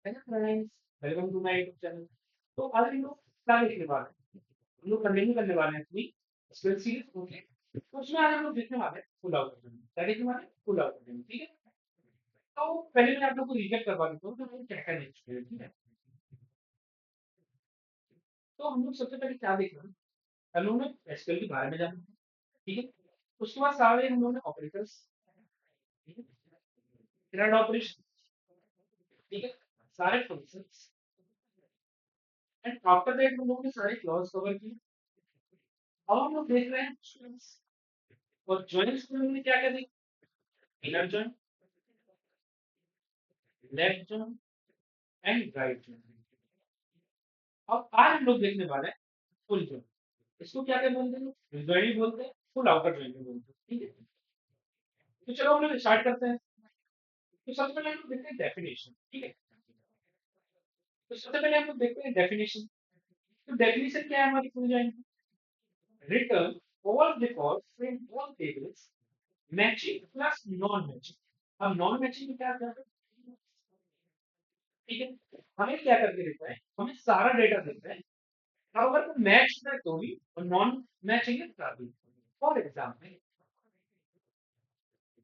Hello friends, welcome to my YouTube channel. तो आज हम लोग क्या देखने वाले हैं? हम लोग कंटिन्यू करने वाले हैं अपनी स्किल सीरीज। ओके, तो उसमें आज हम लोग देखने वाले हैं फुल आउट करने क्या देखने वाले हैं? फुल आउट करने, ठीक है। तो पहले मैं आप लोग को रिकेप करवा देता हूँ तो हम लोग क्या क्या देख चुके हैं, ठीक है। तो हम लोग सबसे पहले क्या देख रहे हैं? हम लोग ने एसक्यूएल के बारे में जाना, ठीक है। उसके बाद सारे हम लोग ने ऑपरेटर्स, ठीक है, थ्रेड ऑपरेशन, ठीक है, सारे फंक्शंस, एंड आफ्टर दैट हम लोग ने सारे क्लॉज कवर किए। अब हम लोग देख रहे हैं joins। और ज्वाइंट्स में हमने क्या क्या देखा? Inner joint, left joint and right joint. अब आज हम लोग देखने वाले हैं फुल जॉइंट। इसको क्या क्या बोलते हैं? फुल जॉइंट भी बोलते हैं, फुल आउटर जॉइंट भी बोलते हैं, ठीक है। तो चलो हम लोग स्टार्ट करते हैं। तो सबसे पहले हम लोग देखते हैं डेफिनेशन, ठीक है। तो सबसे पहले हम लोग देखते हैं डेफिनेशन। तो डेफिनेशन क्या है हमारी फुल जॉइंट की? Return all record from all tables matching plus non matching. अब नॉन मैचिंग में क्या करते हैं? ठीक है, हमें क्या करके देता है? हमें सारा डेटा देता है। अब अगर वो मैच है तो भी और नॉन मैचिंग है तभी। फॉर एग्जाम्पल,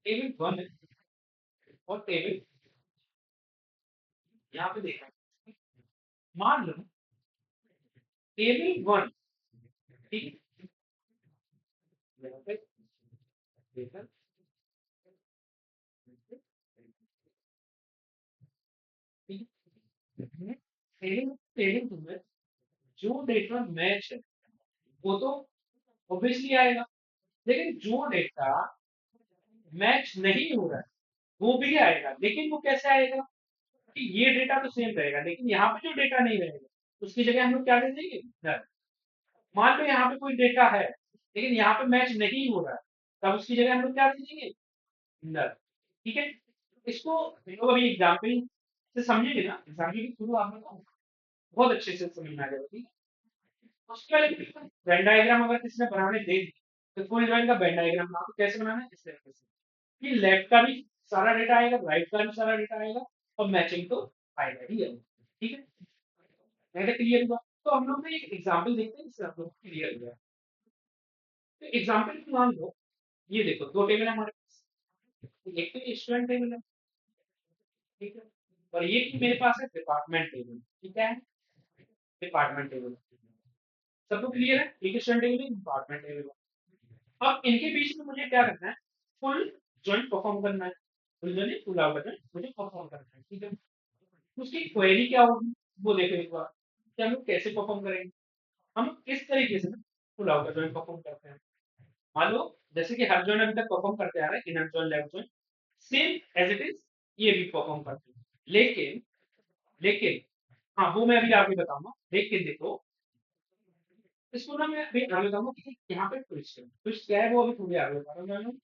टेबल वन है और टेबल यहाँ पे देखा, मान लो टेबल वन, ठीक है, यहाँ पे देखा, ठीक है। टेबल टेबल टू में जो डेटा मैच है वो तो ऑब्वियसली आएगा, लेकिन जो डेटा मैच नहीं हो रहा है वो भी आएगा। लेकिन वो कैसे आएगा कि ये डेटा तो सेम रहेगा लेकिन यहाँ पे जो डेटा नहीं रहेगा उसकी जगह हम लोग क्या दे देंगे? नल। मान लो यहाँ पे कोई डेटा है लेकिन यहाँ पे मैच नहीं हो रहा है, तब उसकी जगह हम लोग क्या दे देंगे? नल, ठीक है। इसको हम लोग अभी एग्जाम्पल से समझेंगे ना, एग्जाम्पल के थ्रू आप लोग को बहुत अच्छे से समझ में आ जाएगा, ठीक है। उसके बाद वेन डायग्राम अगर किसी ने बनाने दे दी तो फुल जॉइन का वेन डायग्राम आपको कैसे बनाना है? इस तरीके से कि लेफ्ट का भी सारा डेटा आएगा, राइट का भी सारा डेटा आएगा और मैचिंग तो आएगा ही है, ठीक है। मैंने क्लियर हुआ? तो हम लोग ना एक एग्जाम्पल देखते हैं जिससे आप लोग क्लियर हो जाए। तो एग्जाम्पल की मान लो, ये देखो दो टेबल है हमारे पास। एक तो स्टूडेंट टेबल है, ठीक है, और ये कि मेरे पास है डिपार्टमेंट टेबल, ठीक है, डिपार्टमेंट टेबल। सबको क्लियर है? एक स्टूडेंट टेबल है, डिपार्टमेंट टेबल है। अब इनके बीच में मुझे क्या करना है? फुल जॉइंट परफॉर्म करना है। Full joint full out joint मुझे परफॉर्म करना है, ठीक है। उसकी क्वेरी क्या होगी वो देखो एक बार, कि हम लोग कैसे परफॉर्म करेंगे। हम किस तरीके से फुल आउट जॉइंट परफॉर्म करते हैं। मान लो जैसे कि हर जॉइंट अभी तक परफॉर्म करते आ रहा है, inner joint left joint same as it is ये भी परफॉर्म करते हैं। लेकिन लेकिन हाँ, वो मैं अभी आगे बताऊंगा। लेकिन देखो, इसको ना मैं अभी आगे बताऊंगा कि यहाँ पे ट्विस्ट है। ट्विस्ट क्या है वो अभी थोड़ी आगे बता रहा हूँ।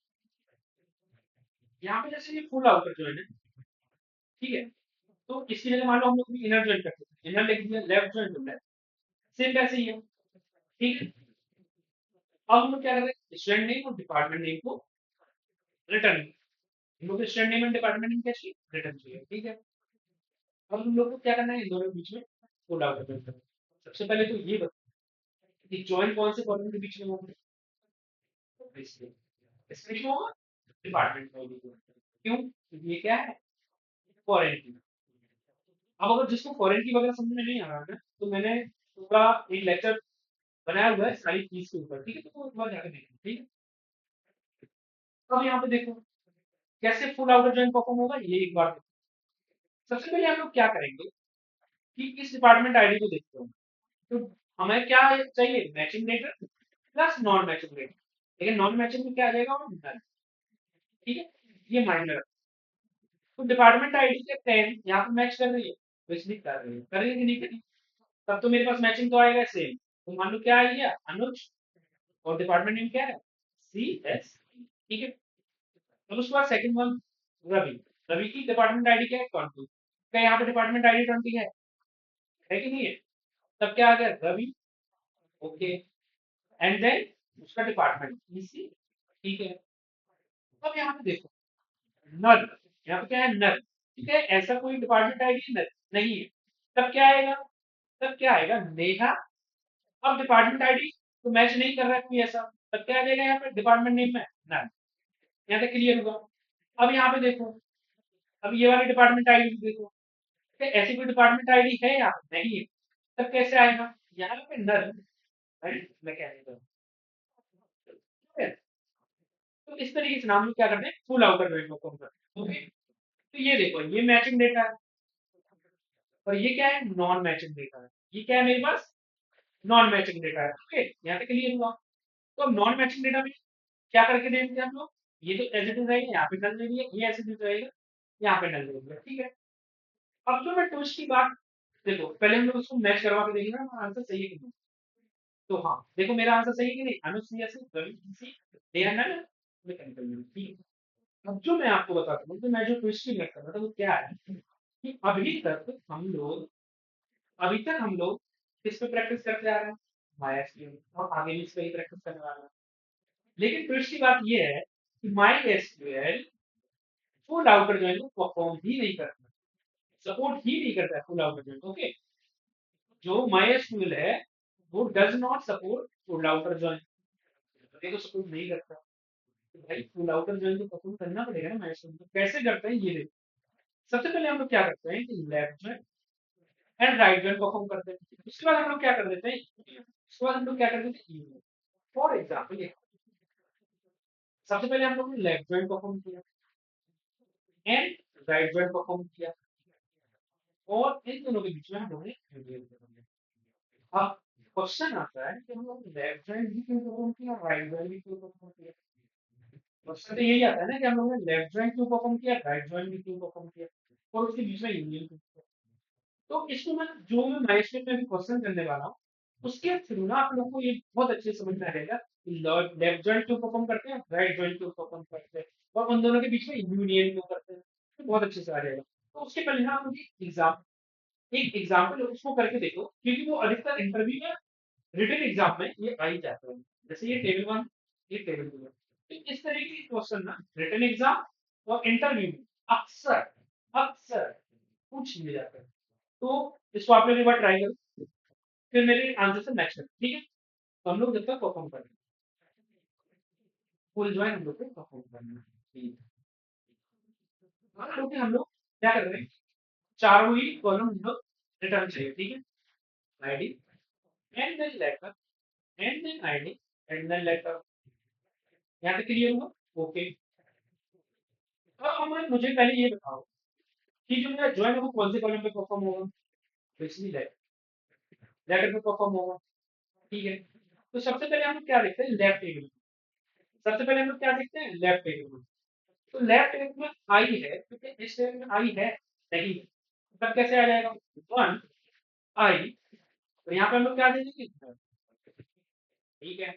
यहाँ पे जैसे ये फुल आउटर जॉइंट है, ठीक है, तो इसकी जगह मान लो हम लोग इनर जॉइंट करते हैं, इनर लिख दिया, लेफ्ट जॉइंट होता है, सेम वैसे ही है, ठीक है। अब हम लोग क्या कर रहे हैं? स्टूडेंट नेम और डिपार्टमेंट नेम को रिटर्न, हम लोग student name and department name क्या चाहिए? रिटर्न चाहिए, ठीक है। अब हम लोग को क्या करना है? इन दोनों के बीच में फुल आउटर जॉइंट करना है। सबसे पहले तो ये बताओ कि जॉइंट कौन से कॉलम के बीच में होगा? इसके इसके बीच में होगा डिपार्टमेंट का होगा। क्यों? क्योंकि ये क्या है? फॉरेन की। अब अगर जिसको फॉरेन की वगैरह समझ में नहीं आ रहा है ना, तो मैंने पूरा एक लेक्चर बनाया हुआ है सारी चीज के ऊपर, ठीक है, तो वो एक बार जाकर देखो, ठीक है। अब यहाँ पे देखो कैसे फुल आउटर जॉइंट परफॉर्म होगा, ये एक बार देखो। सबसे पहले हम लोग क्या करेंगे कि इस डिपार्टमेंट आईडी को देखते हैं। तो हमें क्या चाहिए? Matching data plus non matching data. लेकिन नॉन मैचिंग में क्या आ जाएगा? वो null, ठीक है, ये माइनर। तो डिपार्टमेंट आईडी के 10 यहाँ पे मैच कर रही है, तो इसलिए कर रही है, कर रही है कि नहीं करी? तब तो मेरे पास मैचिंग तो आएगा सेम। तो मान लो क्या आ गया? अनुज, और डिपार्टमेंट नेम क्या है? सी एस, ठीक है। अब उसके बाद सेकंड वन, रवि। रवि की डिपार्टमेंट आईडी क्या है? 20। क्या यहाँ पे डिपार्टमेंट आईडी 20 है कि नहीं है? तब क्या आ गया? रवि, ओके, एंड देन उसका डिपार्टमेंट ईसी, ठीक है। अब यहाँ पे देखो नल, यहाँ पे क्या है? नल। ठीक है, ऐसा कोई डिपार्टमेंट आईडी नहीं है। तब क्या आएगा? तब क्या आएगा? नेहा। अब डिपार्टमेंट आईडी तो मैच नहीं कर रहा है कोई ऐसा, तब क्या आ जाएगा यहाँ पे डिपार्टमेंट नेम में? ना। यहाँ तक क्लियर हुआ? अब यहाँ पे देखो, अब ये वाली डिपार्टमेंट आईडी देखो, ठीक है, ऐसी कोई डिपार्टमेंट आईडी है यहाँ पे? नहीं है। तब कैसे आएगा? यहाँ पे नल, राइट, मैं कह रहा हूँ, ठीक है। तो इस तरीके से हम लोग क्या करते हैं, फुल आउटर जॉइन को कम करते हैं। ओके, तो ये देखो, ये मैचिंग डेटा है, और ये क्या है? नॉन मैचिंग डेटा है। ये क्या है मेरे पास? नॉन मैचिंग डेटा है। ओके, यहाँ तक क्लियर हुआ? तो अब नॉन मैचिंग डेटा में क्या करके देंगे हम लोग? ये तो एज इट इज रहेगा, यहाँ पे नल दे दिया, ये ऐसे इज रहेगा, यहाँ पे नल दे दिया, ठीक है। अब जो मैं ट्विस्ट की बात, देखो पहले हम लोग उसको मैच करवा के देखेंगे ना आंसर सही है कि नहीं। तो हाँ, देखो मेरा आंसर सही है कि नहीं? अनुज सी एस सी दे है ना, मैकेनिकल में, ठीक है। अब जो मैं आपको बताता हूँ, तो मैं जो ट्विस्ट की बात कर रहा था वो क्या है कि अभी तक हम लोग किस पे प्रैक्टिस करते आ रहे हैं? माई और आगे भी इस पे ही प्रैक्टिस करने वाले हैं। लेकिन ट्विस्ट की बात ये है कि my SQL full outer join को परफॉर्म ही नहीं करता, सपोर्ट ही नहीं करता है फुल आउटर जॉइन। ओके, जो MySQL है वो does not support full outer join, ये तो सपोर्ट नहीं करता। तो भाई फुल आउटर जॉइन तो परफॉर्म करना पड़ेगा ना MySQL को। कैसे करते हैं ये देखो। सबसे पहले हम लोग क्या करते हैं कि left join and right join perform करते हैं। उसके बाद हम लोग क्या कर देते हैं, उसके बाद हम लोग क्या कर देते हैं, फॉर एग्जाम्पल सबसे पहले हम लोग ने लेफ्ट जॉइन परफॉर्म किया एंड राइट जॉइन परफॉर्म किया, और इन दोनों के बीच में हम लोगों ने यूनियन परफॉर्म किया। अब क्वेश्चन आता है कि हम लोग लेफ्ट जॉइन भी क्यों परफॉर्म किया, राइट जॉइन भी क्यों परफॉर्म किया? क्वेश्चन तो यही आता है ना कि हम लोगों ने लेफ्ट जॉइन क्यों परफॉर्म किया, राइट जॉइन भी क्यों परफॉर्म किया, और उसके बीच में यूनियन क्यों किया। तो इसको मैं माइलस्टोन में भी क्वेश्चन करने वाला हूँ, उसके थ्रू ना आप लोगों को ये बहुत अच्छे से समझ में आएगा कि लेफ्ट जॉइंट क्यों परफॉर्म करते हैं, राइट जॉइंट क्यों परफॉर्म करते हैं, और उन दोनों के बीच में यूनियन क्यों करते हैं, तो बहुत अच्छे से आ जाएगा। तो उसके पहले ना आप लोग एक एग्जाम्पल उसको करके देखो, क्योंकि वो अधिकतर इंटरव्यू में, रिटन एग्जाम में ये आ ही जाता है। जैसे ये टेबल 1, ये टेबल 2 है, तो इस तरीके के क्वेश्चन ना रिटन एग्जाम और इंटरव्यू में अक्सर अक्सर पूछ लिए जाते हैं। तो इसको आप लोग एक बार ट्राई करो, फिर मेरे आंसर से मैच करो, ठीक है। तो हम लोग जब तक परफॉर्म करें, फुल ज्वाइन हम लोग को परफॉर्म करना है, ठीक है। हाँ, क्योंकि हम लोग क्या कर रहे हैं, चारों ही कॉलम हम लोग रिटर्न चाहिए, ठीक है। ID and then letter and then ID and then letter, यहाँ तक क्लियर हुआ? ओके। अब मुझे पहले ये बताओ कि जो मेरा ज्वाइन है वो कौन से कॉलम पे परफॉर्म होगा? तो इसलिए लेटर पे परफॉर्म होगा, ठीक है। तो सबसे पहले हम लोग क्या देखते हैं, लेफ्ट टेबल। सबसे पहले हम लोग क्या देखते हैं, लेफ्ट टेबल। तो लेफ्ट टेबल में आई है, क्योंकि इस टेबल में आई है नहीं, तब कैसे आ जाएगा? वन आई, तो यहाँ पे हम लोग क्या दे देंगे, ठीक है।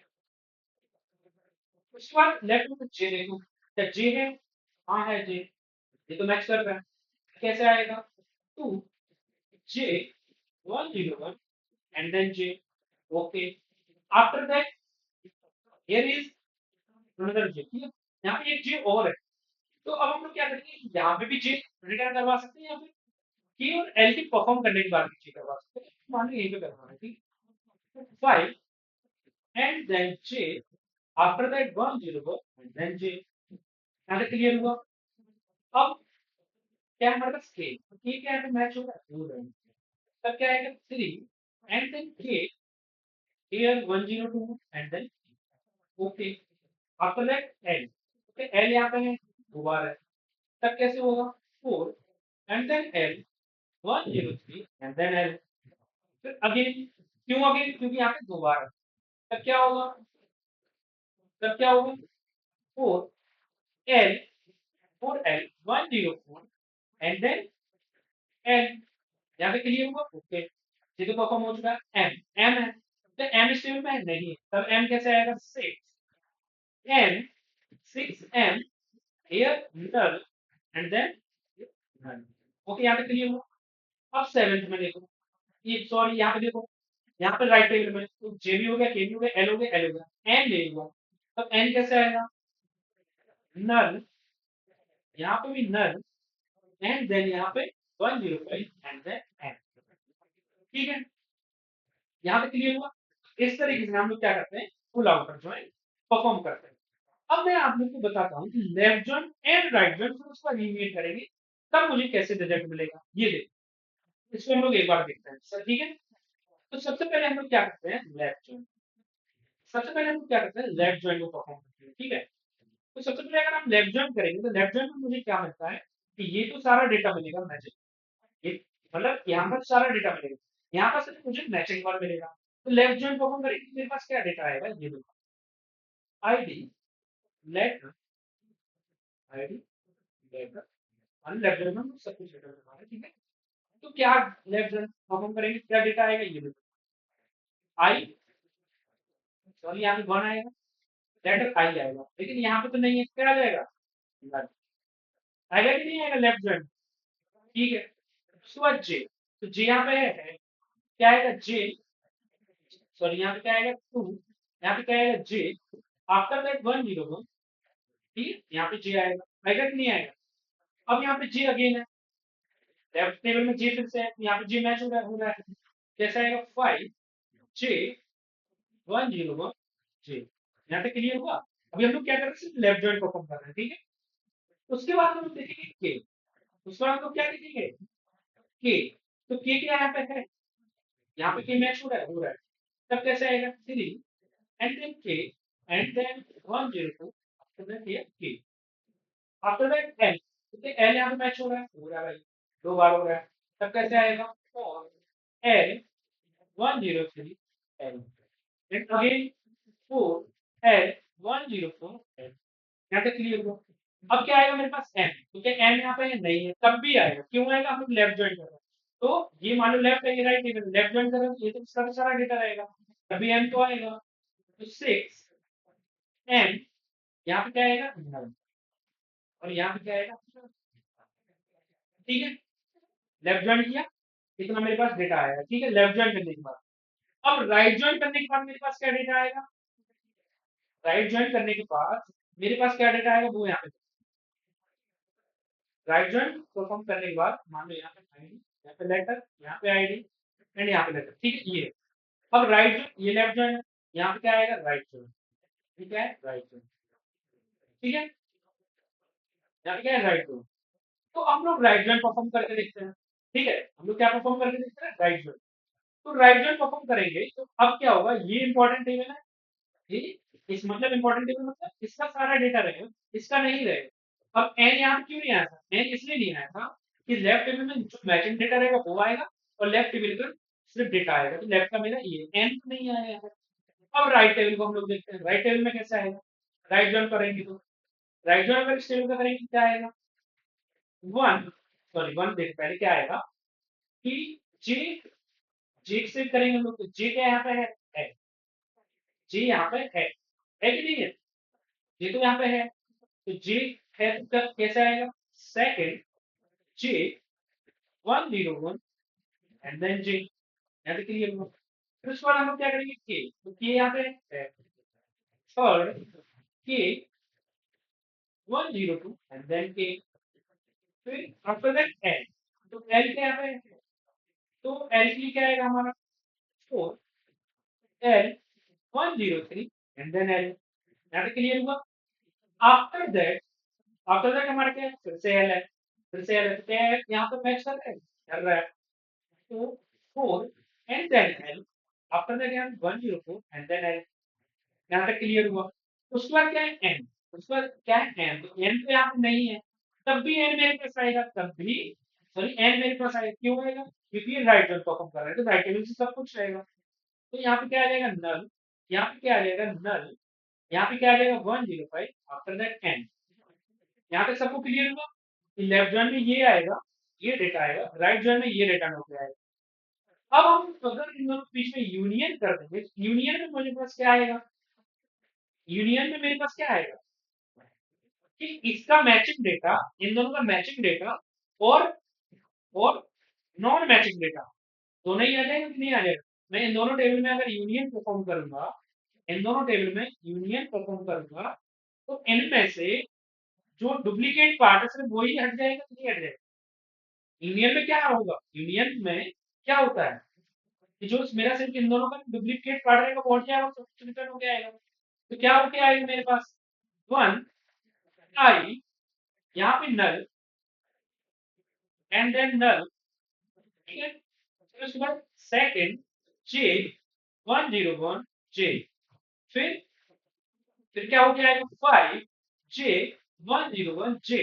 उसके बाद लेफ्ट में जे देखो, क्या जे है? हाँ है जे, ये तो मैच कर रहा है। कैसे आएगा? Two J 101 and then J, okay. After that here is another J, ठीक है। यहाँ पे एक जे और है, तो अब हम लोग क्या करेंगे, यहाँ पे भी जे रिटर्न करवा सकते हैं, यहाँ पे के और एल की परफॉर्म करने के बाद भी जे करवा सकते हैं, मान लो यहीं पे करवाना है, ठीक है। 5 and then J, after that 101 and then J, यहाँ तक क्लियर हुआ? अब क्या है हमारे पास के, तो के क्या है, मैच होगा दो रन। तब क्या आएगा, 3 and then K here 102 and then, okay. After that L, okay, L यहाँ पे है, दो बार है, तब कैसे होगा, 4 and then L 103 and then L, फिर अगेन, क्यों अगेन, क्योंकि यहाँ पे दो बार है। तब क्या होगा, तब क्या होगा, 4 L 4 L 104 and then L, यहाँ पे क्लियर हुआ? ओके, ये तो परफॉर्म हो चुका है। एम, एम है, तो एम स्टेबल में नहीं है, तब एम कैसे आएगा, 6 M 6 M here null and then null, okay, यहाँ पे क्लियर हुआ? अब सेवेंथ में देखो, ये सॉरी यहाँ पे देखो, यहाँ पे राइट टेबल में तो जे भी हो गया, के भी हो गया, एल हो गया, एल हो गया, एन ले हुआ, तब एन कैसे आएगा, नल, यहाँ पे भी नल एंड देन यहाँ पे 105 एंड देन एन। ठीक है, यहाँ पे क्लियर हुआ। इस तरीके से हम लोग क्या करते हैं, फुल आउटर ज्वाइन परफॉर्म करते हैं। अब मैं आप लोग को बताता हूँ कि left joint and right joint फिर उसका यूनियन करेंगे, तब मुझे कैसे रिजल्ट मिलेगा ये देखो। इसको हम लोग एक बार देखते हैं सर, ठीक है। तो सबसे पहले हम लोग क्या करते हैं, लेफ्ट जॉइंट। सबसे पहले हम लोग क्या करते हैं, लेफ्ट जॉइंट को परफॉर्म करते हैं, ठीक है। तो सबसे पहले अगर हम लेफ्ट जॉइंट करेंगे तो लेफ्ट जॉइंट में मुझे क्या मिलता है कि ये तो सारा डेटा मिलेगा मैचिंग, ये मतलब यहाँ पर सारा डेटा मिलेगा, यहाँ पर सिर्फ मुझे मैचिंग वर्ड मिलेगा। तो लेफ्ट जॉइंट परफॉर्म करेंगे तो मेरे पास क्या डेटा आएगा, ये देखो, आईडी लेटर, आईडी लेटर, और लेफ्ट जॉइंट में सब कुछ डेटा मिलता है, ठीक है। तो क्या लेफ्ट जॉइंट परफॉर्म करेंगे, क्या डेटा आएगा, ये देखो, आई, सॉरी यहाँ पे वन आएगा, लेटर आई आएगा, लेकिन यहाँ पे तो नहीं है, क्या आ जाएगा, आएगा कि नहीं आएगा लेफ्ट जॉइंट, ठीक है। उसके बाद जे, तो जे यहाँ पे है, क्या आएगा जे, सॉरी यहाँ पे क्या आएगा टू, यहाँ पे क्या आएगा जे, आफ्टर दैट 101, ठीक है, यहाँ पे जे आएगा, आएगा कि नहीं आएगा। अब यहाँ पे जे अगेन है, लेफ्ट टेबल में जे फिर से है, यहाँ पे जे मैच हो रहा है, कैसा आएगा 5 जे 101 जे, यहाँ पे क्लियर हुआ। अभी हम लोग क्या कर रहे हैं, सिर्फ लेफ्ट जॉइंट परफॉर्म कर रहे हैं, ठीक है। उसके बाद हम लोग देखेंगे के, उसके बाद हम लोग क्या देखेंगे, के, तो के क्या यहाँ पे है, यहाँ पे के मैच हो रहा है, तब कैसे आएगा 3 and then k and then 102 after that here k, after that l, क्योंकि l यहाँ पे मैच हो रहा है भाई, दो बार हो रहा है, तब कैसे आएगा 4 l 103 l and again 4 l 104 l, यहाँ तक क्लियर हुआ। अब क्या आएगा मेरे पास m, क्योंकि m यहाँ पे नहीं है, तब भी आएगा, क्यों आएगा, हम लोग लेफ्ट ज्वाइन कर रहे हैं, तो ये मान लो लेफ्ट है, ये राइट है, लेफ्ट ज्वाइन कर रहे हैं, ये तो इसका भी सारा डेटा रहेगा, तभी m तो आएगा। तो 6 m, यहाँ पे क्या आएगा 9, और यहाँ पे क्या आएगा, ठीक है। लेफ्ट ज्वाइन किया, इतना मेरे पास डेटा आएगा, ठीक है, लेफ्ट ज्वाइन करने के बाद। अब राइट ज्वाइन करने के बाद मेरे पास क्या डेटा आएगा, राइट ज्वाइन करने के बाद मेरे पास क्या डेटा आएगा, वो यहाँ पे राइट ज्वाइन परफॉर्म करने के बाद मान लो यहाँ पे आईडी, यहाँ पे लेटर, यहाँ पे आईडी एंड यहाँ पे लेटर, ठीक है ये। अब राइट, ये लेफ्ट ज्वाइन है, यहाँ पे क्या आएगा राइट ज्वाइन, ठीक है राइट ज्वाइन, ठीक है, यहाँ पे क्या है राइट ज्वाइन। तो हम लोग राइट ज्वाइन परफॉर्म करके देखते हैं, ठीक है, हम लोग क्या परफॉर्म करके देखते हैं, राइट ज्वाइन। तो राइट ज्वाइन परफॉर्म करेंगे तो अब क्या होगा, ये इंपॉर्टेंट टेबल है, ये इस मतलब इंपॉर्टेंट टेबल मतलब इसका सारा डेटा रहेगा, इसका नहीं रहेगा। अब एन यहाँ पे क्यों नहीं आया था, एन इसलिए नहीं आया था कि लेफ्ट टेबल में जो मैचिंग डेटा रहेगा वो आएगा, और लेफ्ट टेबल का सिर्फ डेटा आएगा, तो लेफ्ट का मेरा ये एन तो नहीं आया है। अब राइट टेबल को हम लोग देखते हैं, राइट टेबल में कैसा आएगा, राइट ज्वाइन करेंगे तो राइट ज्वाइन अगर इस टेबल का करेंगे क्या आएगा, वन, सॉरी वन देख पहले क्या आएगा कि जे, जे से करेंगे हम लोग, तो जे क्या यहाँ पे है, जे यहाँ पे है कि नहीं है, जे तो यहाँ पे है, तो जे है तो कैसे आएगा, second J 101 and then J, यहाँ पे क्लियर हुआ। फिर उसके बाद हम लोग क्या करेंगे, के, तो के यहाँ पे है, थर्ड के 102 एंड देन के, फिर आफ्टर दैट एल, तो एल क्या यहाँ पे है, तो एल के लिए क्या आएगा हमारा 4 एल 103 एंड देन एल, यहाँ पे क्लियर हुआ। आफ्टर दैट, आफ्टर दैट हमारा क्या है, फिर से एल है, फिर से एल है, तो क्या है यहाँ पे मैच कर रहा है, तो 4 and then L, after that यहाँ 104 एंड देन एल, यहाँ तक क्लियर हुआ। उसके बाद क्या है एन, उसके बाद क्या है एन, तो एन तो यहाँ पे नहीं है, तब भी एन मेरे पास आएगा, तब भी सॉरी एन मेरे पास आएगा, क्यों आएगा, क्योंकि ये राइट टेबल परफॉर्म कर रहा है, तो राइट टेबल से सब कुछ रहेगा। तो यहाँ पे क्या आ जाएगा नल, यहाँ पे क्या आ जाएगा नल, यहाँ पे क्या आ जाएगा 105 आफ्टर दैट एन, यहाँ तक सबको क्लियर हुआ कि लेफ्ट जॉइन में ये आएगा, ये डेटा आएगा, राइट जॉइन में ये डेटा नोट आएगा। अब हम अगर इन दोनों के बीच में यूनियन कर देंगे, यूनियन में मेरे पास क्या आएगा, यूनियन में मेरे पास क्या आएगा कि इसका मैचिंग डेटा, इन दोनों का मैचिंग डेटा और और नॉन मैचिंग डेटा दोनों ही आ जाएगा कि नहीं आ जाएगा। मैं इन दोनों टेबल में अगर यूनियन परफॉर्म करूंगा, इन दोनों टेबल में यूनियन परफॉर्म करूंगा, तो इनमें से जो डुप्लीकेट पार्ट है सिर्फ वही हट जाएगा कि नहीं हट जाएगा, यूनियन में क्या होगा, यूनियन में क्या होता है कि जो मेरा सिर्फ इन दोनों का डुप्लीकेट पार्ट रहेगा वो हट जाएगा, सब रिटर्न हो जाएगा। तो क्या हो गया आएगा मेरे पास 1 i, यहाँ पे नल एंड देन नल, ठीक है। फिर उसके बाद सेकंड j 101 j, फिर क्या हो गया आएगा 5 j 101 j,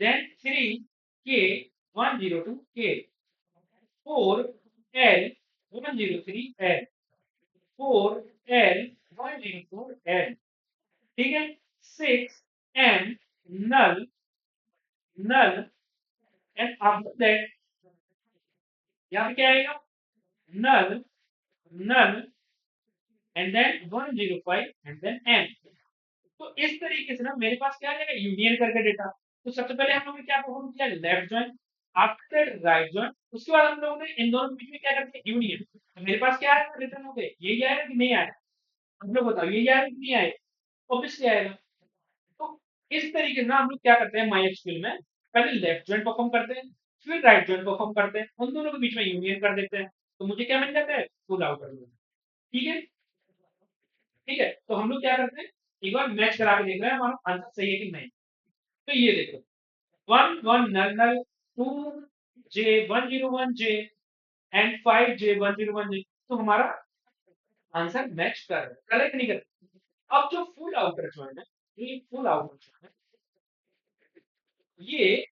then 3 k 102 k, 4 l 103 l, 4l 104l, ठीक है। 6 and null, and after that यहाँ पे क्या आएगा null, and then 105 and then n। तो इस तरीके से ना मेरे पास क्या आ जाएगा यूनियन करके डेटा। तो सबसे पहले हम लोगों ने क्या परफॉर्म किया, left join, after right join, उसके बाद हम लोगों ने इन दोनों के बीच में क्या करते हैं यूनियन। तो मेरे पास क्या आएगा रिटर्न हो गए, यही आएगा कि नहीं आएगा, हम लोग बताओ यही आएगा कि नहीं आएगा, ऑब्वियसली आएगा। तो इस तरीके से ना हम लोग क्या करते हैं माइस्क्यूएल में, पहले लेफ्ट ज्वाइन परफॉर्म करते हैं, फिर राइट ज्वाइन परफॉर्म करते हैं, उन दोनों के बीच में यूनियन कर देते हैं, तो मुझे क्या मिल जाता है फुल आउटर। ठीक है, ठीक है। तो हम लोग क्या करते हैं, एक बार मैच करा के देख रहे हैं हमारा आंसर सही है कि नहीं। तो ये देखो 1 1 नल नल, 2 j 101 j and 5 j 101 j, तो हमारा आंसर मैच कर रहा है, करेक्ट नहीं कर। अब जो फुल आउटर ज्वाइन है, ये फुल आउटर ज्वाइन है, ये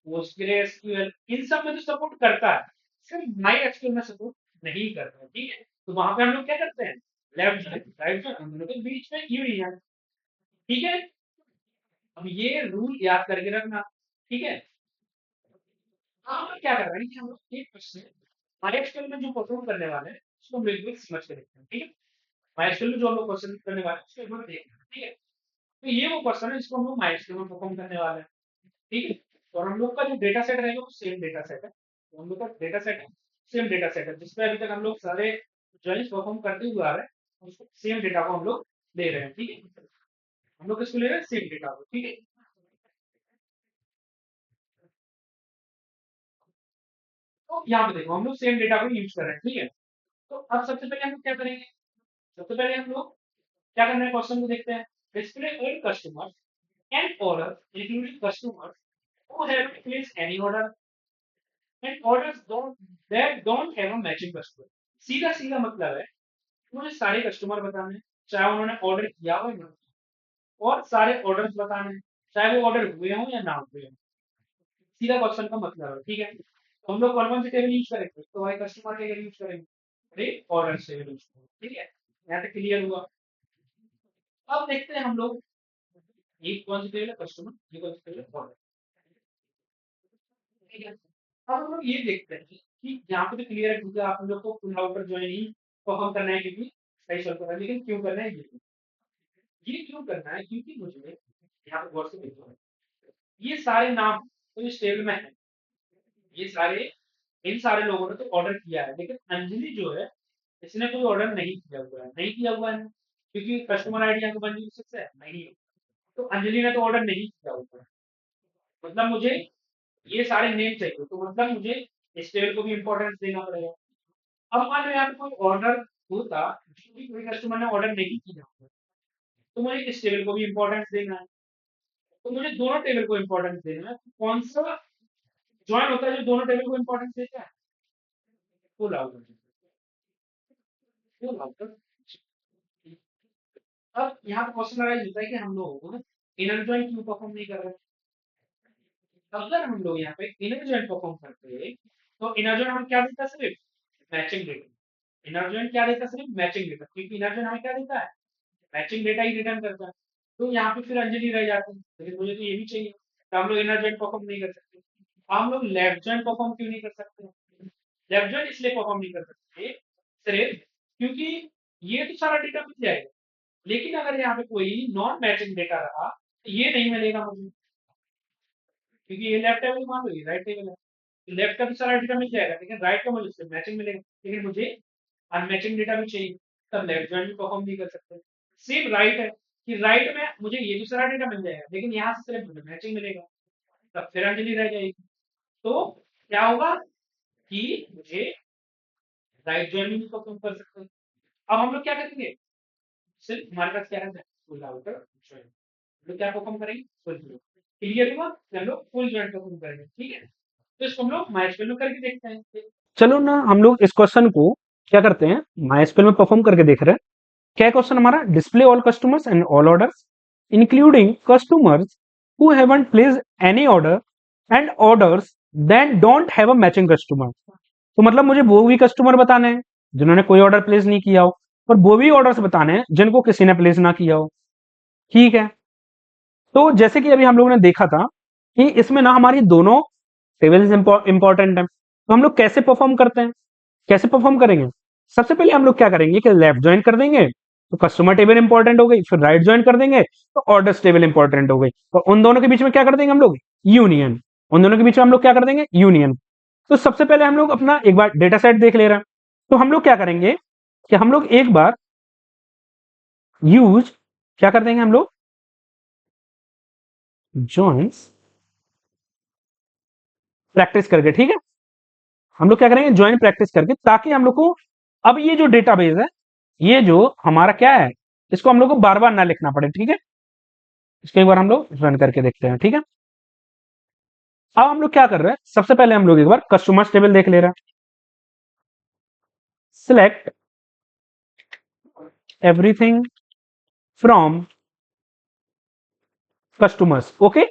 PostgreSQL इन सब में तो सपोर्ट करता है, सिर्फ MySQL में सपोर्ट नहीं करता है, ठीक है। तो वहां पे हम लोग क्या करते हैं, लेफ्ट ज्वाइन राइट ज्वाइन, हम दोनों के बीच में यूनियन, ठीक है। अब ये रूल याद करके रखना, ठीक है। यहाँ पर क्या कर रहे हैं कि हम लोग एक क्वेश्चन MySQL में जो परफॉर्म करने वाले हैं उसको हम बिल्कुल समझ के देखते हैं, ठीक है। MySQL में जो हम लोग क्वेश्चन करने वाले हैं उसको एक बार देखना, ठीक है। तो ये वो क्वेश्चन है जिसको हम लोग MySQL में परफॉर्म करने वाले हैं, ठीक है। और हम लोग का जो डेटा सेट रहेगा वो सेम डेटा सेट है, तो हम लोग का डेटा सेट है सेम डेटा सेट है, जिसमें अभी तक हम लोग सारे ज्वाइंस परफॉर्म करते हुए आ रहे हैं, उसको सेम डेटा को हम लोग ले रहे हैं, ठीक है। हम लोग किसको ले रहे हैं, सेम डेटा को, ठीक है। तो यहाँ पे देखो हम लोग सेम डेटा को यूज कर रहे हैं, ठीक है। तो अब सबसे पहले हम लोग क्या करेंगे, सबसे पहले हम लोग क्या करना है, क्वेश्चन को देखते हैं। Display all customers and order including customers who have placed any order and orders don't have a matching customer। सीधा सीधा मतलब है मुझे सारे कस्टमर बताने हैं, चाहे उन्होंने ऑर्डर किया हो या ना, और सारे ऑर्डर्स बताने हैं, चाहे वो ऑर्डर हुए हों या ना हुए हों। सीधा क्वेश्चन का मतलब है, ठीक है। तो हम लोग कौन सी टेबल यूज करेंगे, तो भाई कस्टमर टेबल यूज करेंगे, अरे ऑर्डर टेबल यूज करेंगे, ठीक है। यहाँ तक क्लियर हुआ। अब देखते हैं हम लोग ये कौन सी टेबल है कस्टमर, ये कौन सी टेबल है ऑर्डर, ठीक है। अब हम लोग ये देखते हैं कि यहाँ पे तो क्लियर है क्योंकि आप लोग को फुल आउटर ज्वाइन ही परफॉर्म करना है, क्योंकि सही सॉल्व करना है, लेकिन क्यों करना है ये क्यों करना है, क्योंकि मुझे यहाँ पे गौर से देखो, ये सारे नाम तो इस टेबल में है, ये सारे इन सारे लोगों ने तो ऑर्डर किया है, लेकिन अंजलि जो है इसने कोई ऑर्डर नहीं किया हुआ है, नहीं किया हुआ है क्योंकि कस्टमर आईडी यहाँ पे 106 है नहीं है, तो अंजलि ने तो ऑर्डर नहीं किया हुआ है। मतलब मुझे ये सारे नेम चाहिए, तो मतलब मुझे इस टेबल को भी इंपॉर्टेंस देना पड़ेगा। अब मान लो यहाँ पे कोई ऑर्डर होता, कोई कस्टमर ने ऑर्डर नहीं किया होता, तो मुझे इस टेबल को भी इंपॉर्टेंस देना है, तो मुझे दोनों टेबल को इंपॉर्टेंस देना है। तो कौन सा ज्वाइन होता है जो दोनों टेबल को इंपॉर्टेंस देता है, फुल आउटर, फुल आउटर। अब यहाँ पे क्वेश्चन अराइज होता है कि हम लोग इनर ज्वाइन क्यों परफॉर्म नहीं कर रहे। अगर हम लोग यहाँ पे इनर ज्वाइन परफॉर्म करते तो इनर ज्वाइन हमें क्या देता, सिर्फ मैचिंग डेटा। इनर ज्वाइन क्या देता, सिर्फ मैचिंग डेटा, क्योंकि इनर ज्वाइन हमें क्या देता है, मैचिंग डेटा ही रिटर्न करता है। तो यहाँ पे फिर अंजलि रह जाते हैं, लेकिन मुझे तो ये भी चाहिए, तो हम लोग इनर ज्वाइन परफॉर्म नहीं कर सकते। हम लोग लेफ्ट ज्वाइन परफॉर्म क्यों नहीं कर सकते, लेफ्ट ज्वाइन इसलिए परफॉर्म नहीं कर सकते सिर्फ क्योंकि ये तो सारा डेटा मिल जाएगा, लेकिन अगर यहाँ पे कोई नॉन मैचिंग डेटा रहा तो ये नहीं मिलेगा मुझे, क्योंकि ये लेफ्ट टेबल मान लो ये राइट टेबल है, तो लेफ्ट का भी सारा डेटा मिल जाएगा, लेकिन राइट का मुझे सिर्फ मैचिंग मिलेगा, लेकिन मुझे अनमैचिंग डेटा भी चाहिए, तब लेफ्ट ज्वाइन भी परफॉर्म नहीं कर सकते। सेम राइट है कि राइट में मुझे ये भी सारा डेटा मिल जाएगा, लेकिन यहाँ से सिर्फ मुझे मैचिंग मिलेगा, तब फिर अंजलि रह जाएगी। तो क्या होगा कि मुझे राइट जॉइन भी परफॉर्म कर सकते हैं। अब हम लोग क्या करेंगे, सिर्फ हमारे पास क्या है, फुल आउटर जॉइन, हम लोग क्या परफॉर्म करेंगे, फुल जॉइन। क्लियर हुआ कि हम लोग फुल जॉइन परफॉर्म करेंगे, ठीक है। तो इसको हम लोग माइस्क्वेल में करके देखते हैं। चलो ना हम लोग इस क्वेश्चन को क्या करते हैं, माइस्क्वेल में परफॉर्म करके देख रहे हैं। क्या क्वेश्चन हमारा, display all customers and all orders including customers who haven't placed any order and orders then don't have a matching customer. तो मतलब मुझे वो भी कस्टमर बताने हैं जिन्होंने कोई ऑर्डर प्लेस नहीं किया हो, और वो भी ऑर्डर्स बताने हैं जिनको किसी ने प्लेस ना किया हो, ठीक है। तो जैसे कि अभी हम लोगों ने देखा था कि इसमें ना हमारी दोनों टेबल्स इंपॉर्टेंट है, तो हम लोग कैसे परफॉर्म करते हैं, कैसे परफॉर्म करेंगे। सबसे पहले हम लोग क्या करेंगे कि लेफ्ट ज्वाइन कर देंगे तो कस्टमर टेबल इंपॉर्टेंट हो गई, फिर राइट ज्वाइन कर देंगे तो ऑर्डर्स टेबल इंपॉर्टेंट हो गई, और उन दोनों के बीच में क्या कर देंगे हम लोग, यूनियन। उन दोनों के बीच में हम लोग क्या कर देंगे, यूनियन। तो सबसे पहले हम लोग अपना एक बार डेटा सेट देख ले रहे हैं। तो हम लोग क्या करेंगे कि हम लोग एक बार यूज क्या कर देंगे, हम लोग जॉइंस प्रैक्टिस करके, ठीक है। हम लोग क्या करेंगे, ज्वाइन प्रैक्टिस करके, ताकि हम लोग को अब ये जो डेटाबेस है, ये जो हमारा क्या है, इसको हम लोग को बार बार ना लिखना पड़े, ठीक है। इसको एक बार हम लोग रन करके देखते हैं, ठीक है। अब हम लोग क्या कर रहे हैं, सबसे पहले हम लोग एक बार कस्टमर्स टेबल देख ले रहे हैं। Select everything from customers, okay.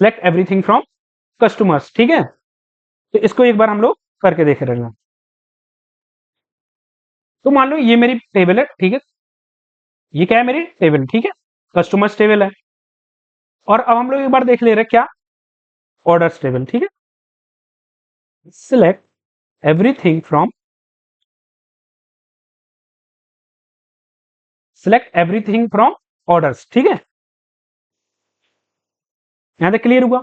Select everything from customers, ठीक है। तो इसको एक बार हम लोग करके देख रहे हैं। तो मान लो ये मेरी टेबल है, ठीक है। ये क्या है, मेरी टेबल, ठीक है, कस्टमर्स टेबल है। और अब हम लोग एक बार देख ले रहे हैं क्या, ऑर्डर्स टेबल, ठीक है। Select everything from, select everything from orders, ठीक है। यहां तक क्लियर हुआ।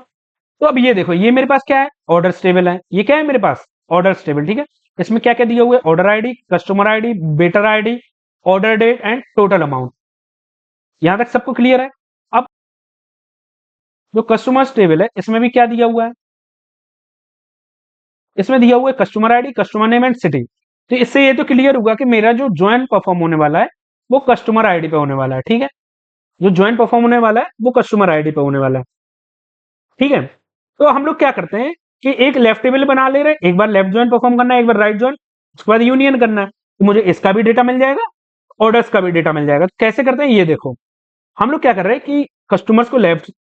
तो अब ये देखो, ये मेरे पास क्या है, ऑर्डर्स टेबल है। ये क्या है मेरे पास, ऑर्डर्स टेबल, ठीक है। इसमें क्या क्या दिया हुआ है, order ID, customer ID, better ID, order date and total amount. यहां तक सबको क्लियर है। अब जो कस्टमर्स टेबल है, इसमें भी क्या दिया हुआ है, इसमें दिया हुआ है customer ID, customer name and city. तो इससे ये तो क्लियर हुआ कि मेरा जो ज्वाइन परफॉर्म होने वाला है वो कस्टमर आईडी पे होने वाला है, ठीक है। जो ज्वाइन परफॉर्म होने वाला है वो कस्टमर आईडी पे होने वाला है, ठीक है। तो हम लोग क्या करते हैं कि एक लेफ्ट टेबल बना ले रहे हैं, एक बार लेफ्ट ज्वाइन परफॉर्म करना है, एक बार राइट ज्वाइन, उसके बाद यूनियन करना है। तो मुझे इसका भी डेटा मिल जाएगा, ऑर्डर्स का भी डेटा मिल जाएगा। तो कैसे करते हैं, ये देखो। हम लोग क्या कर रहे हैं कि कस्टमर्स को लेफ्ट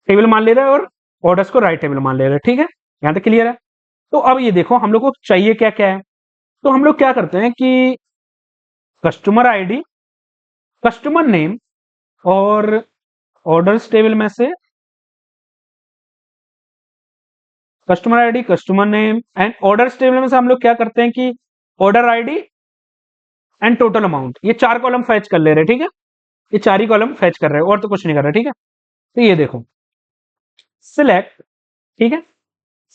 टेबल मान ले रहे हैं और ऑर्डर्स को राइट टेबल मान ले रहे हैं, ठीक है। यहां तक क्लियर है। तो अब ये देखो हम लोग को चाहिए क्या क्या है। तो हम लोग क्या करते हैं कि कस्टमर आईडी, कस्टमर नेम, और ऑर्डर्स टेबल में से customer ID, customer name and orders table में से हम लोग क्या करते हैं कि order ID and total amount, ये चार कॉलम फैच कर ले रहे हैं, ठीक है। ये चार ही कॉलम फैच कर रहे हैं और तो कुछ नहीं कर रहे, ठीक है। तो ये देखो, सिलेक्ट, ठीक है,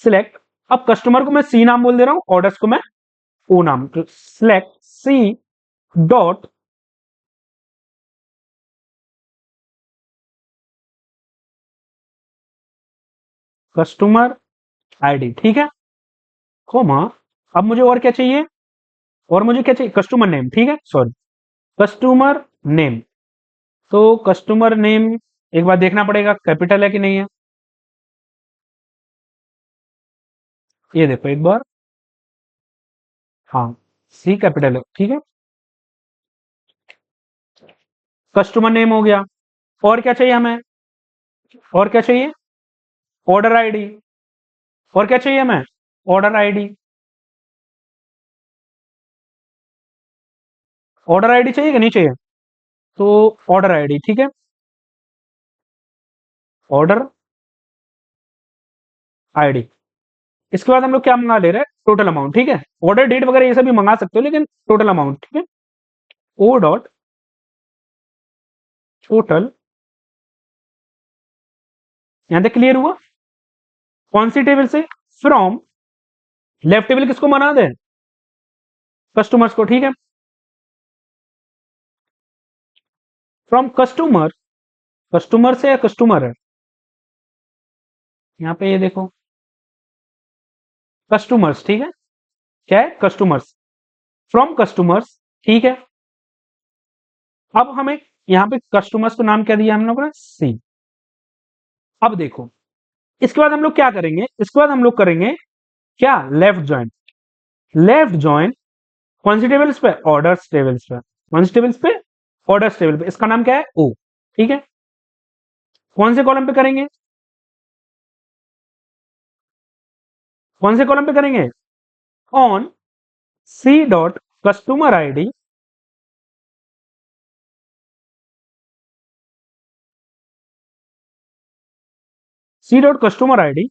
सिलेक्ट। अब कस्टमर को मैं सी नाम बोल दे रहा हूं, ऑर्डर्स को मैं ओ नाम। तो select C dot customer ID, ठीक है, कोमा। अब मुझे और क्या चाहिए, और मुझे क्या चाहिए, कस्टमर नेम, ठीक है, सॉरी, कस्टमर नेम। तो कस्टमर नेम एक बार देखना पड़ेगा कैपिटल है कि नहीं है। ये देखो एक बार, हाँ, सी कैपिटल है, ठीक है। कस्टमर नेम हो गया। और क्या चाहिए हमें, और क्या चाहिए, ऑर्डर आईडी। और क्या चाहिए हमें, ऑर्डर आईडी। ऑर्डर आईडी चाहिए कि नहीं चाहिए, तो ऑर्डर आईडी, ठीक है, ऑर्डर आईडी। इसके बाद हम लोग क्या मंगा ले रहे हैं, टोटल अमाउंट, ठीक है। ऑर्डर डेट वगैरह ये सब भी मंगा सकते हो, लेकिन टोटल अमाउंट, ठीक है। O dot total. यहां तक क्लियर हुआ। कौन सी टेबल से, फ्रॉम, लेफ्ट टेबल किसको बना दे, कस्टमर्स को, ठीक है। फ्रॉम कस्टमर, कस्टमर से या कस्टमर है, यहाँ पे ये देखो, कस्टमर्स, ठीक है, क्या है, कस्टमर्स, फ्रॉम कस्टमर्स, ठीक है। अब हमें यहाँ पे कस्टमर्स को नाम क्या दिया हम लोगों ने, सी। अब देखो, इसके बाद हम लोग क्या करेंगे, इसके बाद हम लोग करेंगे क्या, लेफ्ट ज्वाइन। लेफ्ट ज्वाइन कौन सी टेबल्स पे, ऑर्डर्स टेबल्स पे। कौन सी टेबल्स पे, ऑर्डर्स टेबल पे, इसका नाम क्या है, ओ, ठीक है। कौन से कॉलम पे करेंगे, कौन से कॉलम पे करेंगे, on C dot customer ID, C dot customer ID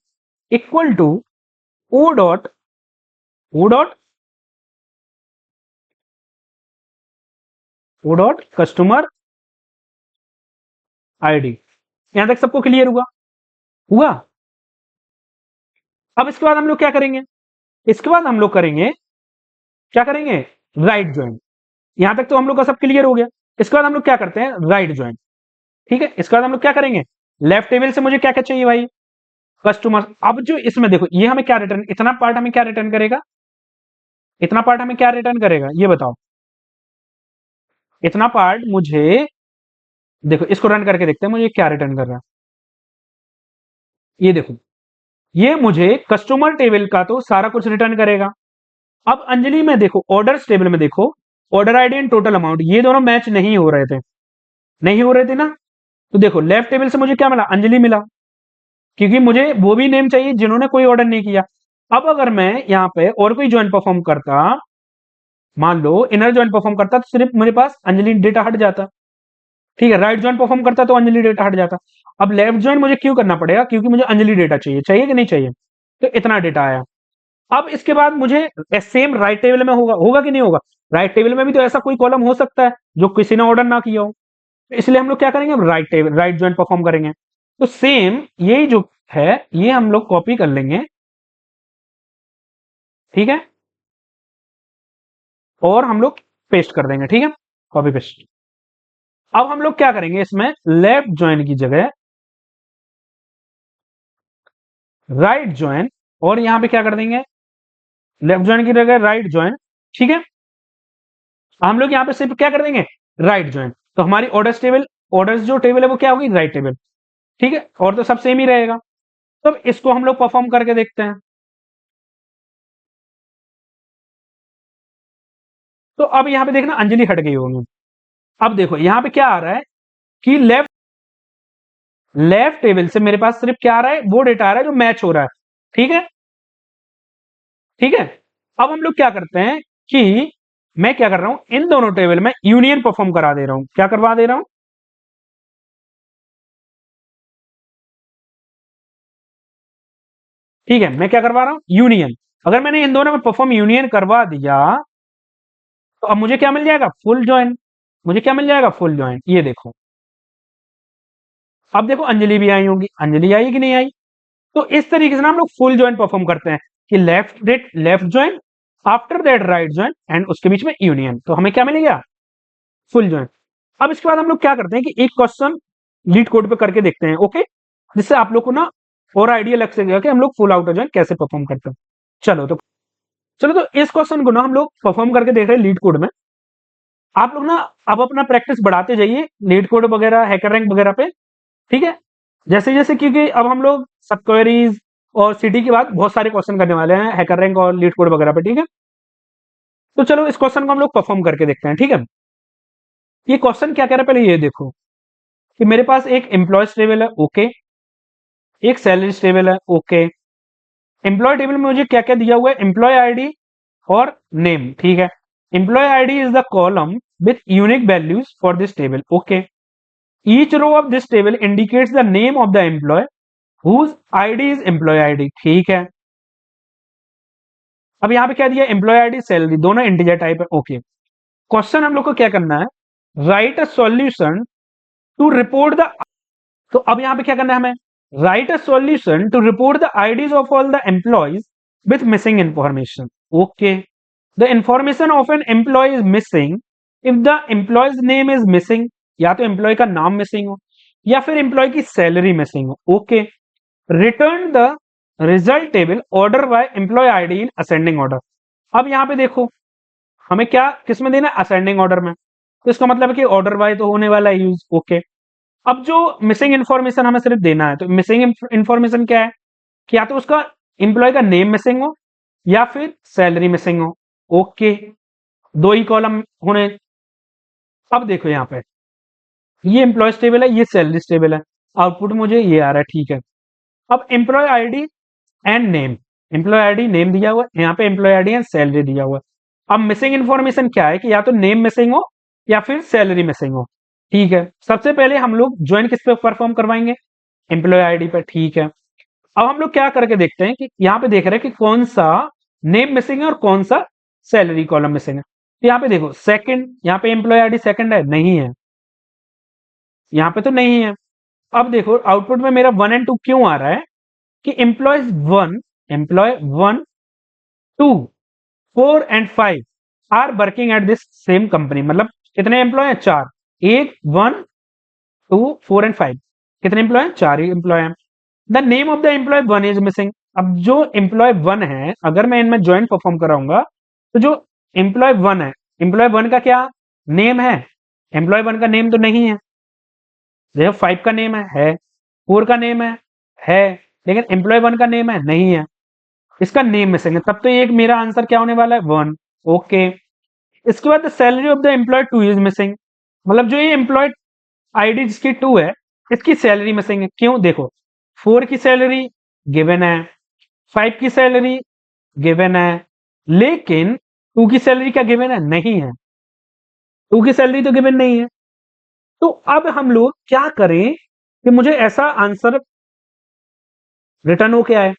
equal to O dot, O dot, O dot customer ID. यहां तक सबको क्लियर हुआ, हुआ। अब इसके बाद हम लोग क्या करेंगे, इसके बाद हम लोग करेंगे, क्या करेंगे, राइट ज्वाइन। यहां तक तो हम लोग का सब क्लियर हो गया। इसके बाद हम लोग क्या करते हैं, राइट ज्वाइन, ठीक है। इसके बाद हम लोग क्या करेंगे, लेफ्ट टेबल से मुझे क्या क्या चाहिए भाई, कस्टमर। अब जो इसमें देखो, ये हमें क्या रिटर्न, इतना पार्ट हमें क्या रिटर्न करेगा, इतना पार्ट हमें क्या रिटर्न करेगा, ये बताओ। इतना पार्ट मुझे, देखो इसको रन करके देखते हैं मुझे क्या रिटर्न कर रहा है। ये देखो, ये मुझे कस्टमर टेबल का तो सारा कुछ रिटर्न करेगा। अब अंजलि में देखो, ऑर्डर्स टेबल में देखो, order ID and total amount, ये दोनों मैच नहीं हो रहे थे, नहीं हो रहे थे ना। तो देखो लेफ्ट टेबल से मुझे क्या मिला, अंजलि मिला, क्योंकि मुझे वो भी नेम चाहिए जिन्होंने कोई ऑर्डर नहीं किया। अब अगर मैं यहाँ पे और कोई ज्वाइन परफॉर्म करता, मान लो इनर ज्वाइन परफॉर्म करता, तो सिर्फ मेरे पास अंजलि डेटा हट जाता, ठीक है। राइट ज्वाइन परफॉर्म करता तो अंजलि डेटा हट जाता। अब लेफ्ट ज्वाइन मुझे क्यों करना पड़ेगा, क्योंकि मुझे अंजलि डेटा चाहिए, चाहिए कि नहीं चाहिए, तो इतना डेटा आया। अब इसके बाद मुझे सेम राइट टेबल में होगा, होगा कि नहीं होगा, राइट टेबल में भी तो ऐसा कोई कॉलम हो सकता है जो किसी ने ऑर्डर ना किया हो, तो इसलिए हम लोग क्या करेंगे, right table, right join perform करेंगे। तो सेम यही जो है, ये हम लोग कॉपी कर लेंगे, ठीक है, और हम लोग पेस्ट कर देंगे, ठीक है, कॉपी पेस्ट। अब हम लोग क्या करेंगे, इसमें लेफ्ट ज्वाइन की जगह राइट ज्वाइन, और यहां पे क्या कर देंगे, लेफ्ट ज्वाइन की जगह राइट ज्वाइन, ठीक है। हम लोग यहां पे सिर्फ क्या कर देंगे, राइट ज्वाइन, तो हमारी ऑर्डर्स टेबल, ऑर्डर्स जो टेबल है वो क्या होगी, राइट टेबल, ठीक है, और तो सब सेम ही रहेगा। तो अब इसको हम लोग परफॉर्म करके देखते हैं। तो अब यहां पे देखना अंजलि हट गई होगी। अब देखो यहां पे क्या आ रहा है कि लेफ्ट, लेफ्ट टेबल से मेरे पास सिर्फ क्या आ रहा है, वो डेटा आ रहा है जो मैच हो रहा है, ठीक है, ठीक है। अब हम लोग क्या करते हैं कि मैं क्या कर रहा हूं, इन दोनों टेबल में यूनियन परफॉर्म करा दे रहा हूं, क्या करवा दे रहा हूं, ठीक है, मैं क्या करवा रहा हूं, यूनियन। अगर मैंने इन दोनों में परफॉर्म यूनियन करवा दिया, तो अब मुझे क्या मिल जाएगा, फुल ज्वाइन। मुझे क्या मिल जाएगा, फुल ज्वाइन, ये देखो। अब देखो अंजलि भी आई होगी, अंजलि आई कि नहीं आई। तो इस तरीके से ना हम लोग फुल ज्वाइन परफॉर्म करते हैं कि left date left join, after that right join, and उसके बीच में यूनियन, तो हमें क्या मिलेगा, फुल ज्वाइन। अब इसके बाद हम लोग क्या करते हैं कि एक क्वेश्चन लीड कोड पे करके देखते हैं, ओके, जिससे आप लोग को ना और आइडिया लग सकेगा कि हम लोग फुल आउटर ज्वाइन कैसे परफॉर्म करते हैं। चलो तो, चलो तो इस क्वेश्चन को ना हम लोग परफॉर्म करके देख रहे हैं लीड कोड में। आप लोग ना अब अपना प्रैक्टिस बढ़ाते जाइए लीड कोड वगैरह, हैकर रैंक वगैरह पे, ठीक है। जैसे जैसे, क्योंकि अब हम लोग सब क्वेरीज और सिटी के बाद बहुत सारे क्वेश्चन करने वाले हैं हैकर रैंक और लीड कोड वगैरह पे, ठीक है। तो चलो इस क्वेश्चन को हम लोग परफॉर्म करके देखते हैं, ठीक है। ये क्वेश्चन क्या कह रहा है, पहले ये देखो कि मेरे पास एक एम्प्लॉयज टेबल है, ओके, एक सैलरीज टेबल है, ओके। एम्प्लॉय टेबल में मुझे क्या क्या दिया हुआ है, एम्प्लॉय आईडी और नेम, ठीक है। Employee ID is the column with unique values for this table, okay. Each row of this table indicates the name of the employee whose ID is employee ID, ठीक है। अब यहां पे क्या दिया, एम्प्लॉय आईडी सैलरी दोनों integer type है, okay. Question हम लोग को क्या करना है, write a solution to report the, तो अब यहां पे क्या करना है हमें, write a solution to report the IDs of all the employees with missing information, okay. The information of an employee is missing if the employees name is missing, या तो एम्प्लॉय का नाम मिसिंग हो या फिर एम्प्लॉय की salary missing हो, okay. Return the result table order by employee ID in ascending order. अब यहाँ पे देखो हमें क्या किस में देना है, असेंडिंग ऑर्डर में। तो इसका मतलब है कि ऑर्डर बाय तो होने वाला है यूज, ओके। अब जो मिसिंग इन्फॉर्मेशन हमें सिर्फ देना है, तो मिसिंग इन्फॉर्मेशन क्या है कि या तो उसका एम्प्लॉय का नेम मिसिंग हो या फिर सैलरी मिसिंग हो, ओके। दो ही कॉलम होने। अब देखो यहाँ पे ये एम्प्लॉय टेबल है, ये सैलरी टेबल है, आउटपुट मुझे ये आ रहा है, ठीक है। अब employee ID and name, employee ID name दिया हुआ है, यहाँ पे एम्प्लॉय आईडी एंड सैलरी दिया हुआ है। अब मिसिंग इन्फॉर्मेशन क्या है कि या तो नेम मिसिंग हो या फिर सैलरी मिसिंग हो, ठीक है। सबसे पहले हम लोग ज्वाइन किस पे परफॉर्म करवाएंगे, एम्प्लॉय आईडी पे, ठीक है। अब हम लोग क्या करके देखते हैं कि यहाँ पे देख रहे हैं कि कौन सा नेम मिसिंग है और कौन सा सैलरी कॉलम मिसिंग है। तो यहाँ पे देखो सेकंड, यहाँ पे एम्प्लॉय आईडी सेकंड है, नहीं है, यहाँ पे तो नहीं है। अब देखो आउटपुट में मेरा 1 एंड 2 क्यों आ रहा है कि employee 1 2 4 and 5 are working at this same company. मतलब कितने एम्प्लॉय हैं, चार। एक 1 2 4 एंड 5, कितने एम्प्लॉय हैं, चार ही एम्प्लॉय हैं। The name of the employee 1 is missing. अब जो एम्प्लॉय 1 है, अगर मैं इनमें ज्वाइन परफॉर्म कराऊंगा तो जो एम्प्लॉय 1 है, एम्प्लॉय 1 का क्या नेम है, एम्प्लॉय 1 का नेम तो नहीं है। देखो 5 का नेम है, 4 का नेम है, लेकिन एम्प्लॉय 1 का नेम है, नहीं है। इसका नेम मिसिंग है, तब तो एक मेरा आंसर क्या होने वाला है, 1, ओके। इसके बाद salary of the employee 2 is missing. मतलब जो ये एम्प्लॉय आईडी जिसकी 2 है, इसकी सैलरी मिसिंग है। क्यों, देखो 4 की सैलरी गिवन है, 5 की सैलरी गिवन है, लेकिन 2 की सैलरी क्या गिवन है, नहीं है। 2 की सैलरी तो गिवन नहीं है। तो अब हम लोग क्या करें कि मुझे ऐसा आंसर रिटर्न हो के आए।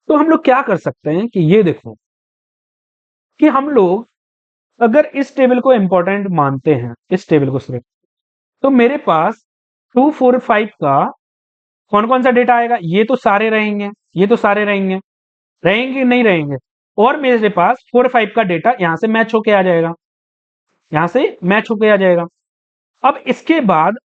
तो हम लोग क्या कर सकते हैं कि ये देखो कि हम लोग अगर इस टेबल को इंपॉर्टेंट मानते हैं, इस टेबल को सिर्फ, तो मेरे पास 2 4 5 का कौन कौन सा डेटा आएगा, ये तो सारे रहेंगे, ये तो सारे रहेंगे, रहेंगे नहीं रहेंगे। और मेरे पास 4 5 का डेटा यहां से मैच होके आ जाएगा, यहां से मैच होके आ जाएगा। अब इसके बाद